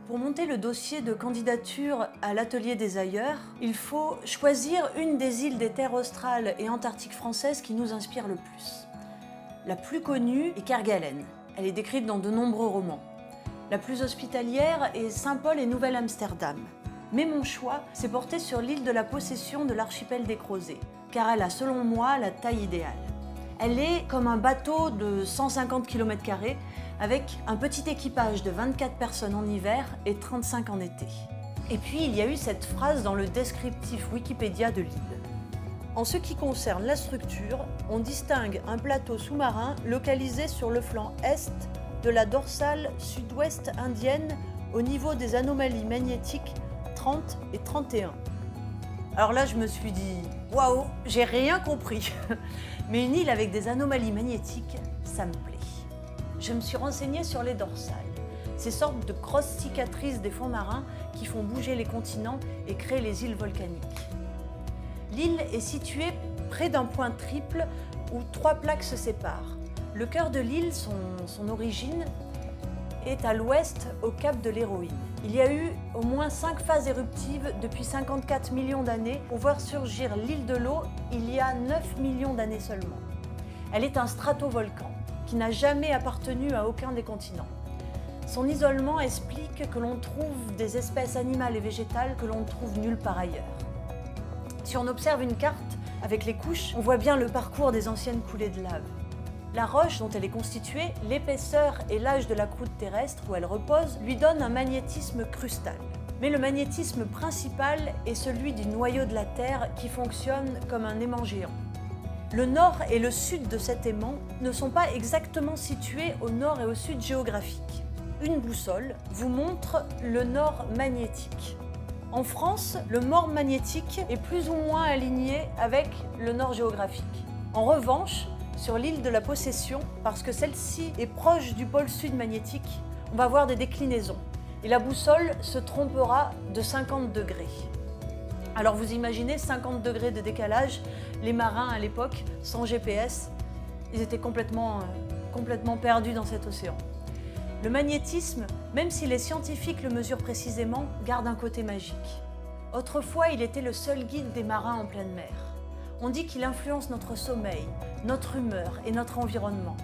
Pour monter le dossier de candidature à l'Atelier des Ailleurs, il faut choisir une des îles des terres australes et antarctiques françaises qui nous inspire le plus. La plus connue est Kerguelen. Elle est décrite dans de nombreux romans. La plus hospitalière est Saint-Paul et Nouvelle-Amsterdam. Mais mon choix s'est porté sur l'île de la Possession de l'archipel des Crozets, car elle a, selon moi, la taille idéale. Elle est comme un bateau de 150 km² avec un petit équipage de 24 personnes en hiver et 35 en été. Et puis, il y a eu cette phrase dans le descriptif Wikipédia de l'île. En ce qui concerne la structure, on distingue un plateau sous-marin localisé sur le flanc est de la dorsale sud-ouest indienne au niveau des anomalies magnétiques 30 et 31. Alors là, je me suis dit, waouh, j'ai rien compris. Mais une île avec des anomalies magnétiques, ça me plaît. Je me suis renseignée sur les dorsales, ces sortes de grosses cicatrices des fonds marins qui font bouger les continents et créent les îles volcaniques. L'île est située près d'un point triple où 3 plaques se séparent. Le cœur de l'île, son origine, est à l'ouest au cap de l'Héroïne. Il y a eu au moins 5 phases éruptives depuis 54 millions d'années pour voir surgir l'île de l'eau il y a 9 millions d'années seulement. Elle est un stratovolcan qui n'a jamais appartenu à aucun des continents. Son isolement explique que l'on trouve des espèces animales et végétales que l'on ne trouve nulle part ailleurs. Si on observe une carte avec les couches, on voit bien le parcours des anciennes coulées de lave. La roche dont elle est constituée, l'épaisseur et l'âge de la croûte terrestre où elle repose lui donnent un magnétisme crustal. Mais le magnétisme principal est celui du noyau de la Terre qui fonctionne comme un aimant géant. Le nord et le sud de cet aimant ne sont pas exactement situés au nord et au sud géographique. Une boussole vous montre le nord magnétique. En France, le nord magnétique est plus ou moins aligné avec le nord géographique. En revanche, sur l'île de la Possession, parce que celle-ci est proche du pôle sud magnétique, on va voir des déclinaisons. Et la boussole se trompera de 50 degrés. Alors vous imaginez 50 degrés de décalage, les marins à l'époque, sans GPS, ils étaient complètement perdus dans cet océan. Le magnétisme, même si les scientifiques le mesurent précisément, garde un côté magique. Autrefois, il était le seul guide des marins en pleine mer. On dit qu'il influence notre sommeil, notre humeur et notre environnement.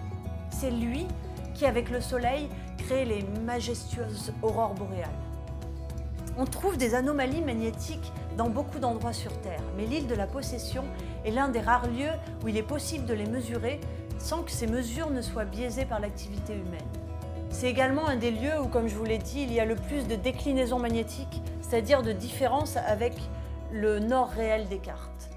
C'est lui qui, avec le soleil, crée les majestueuses aurores boréales. On trouve des anomalies magnétiques dans beaucoup d'endroits sur Terre, mais l'île de la Possession est l'un des rares lieux où il est possible de les mesurer sans que ces mesures ne soient biaisées par l'activité humaine. C'est également un des lieux où, comme je vous l'ai dit, il y a le plus de déclinaisons magnétiques, c'est-à-dire de différences avec le nord réel des cartes.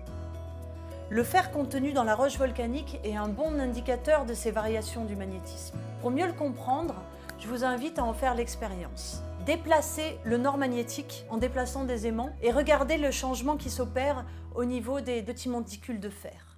Le fer contenu dans la roche volcanique est un bon indicateur de ces variations du magnétisme. Pour mieux le comprendre, je vous invite à en faire l'expérience. Déplacez le nord magnétique en déplaçant des aimants et regardez le changement qui s'opère au niveau des petits monticules de fer.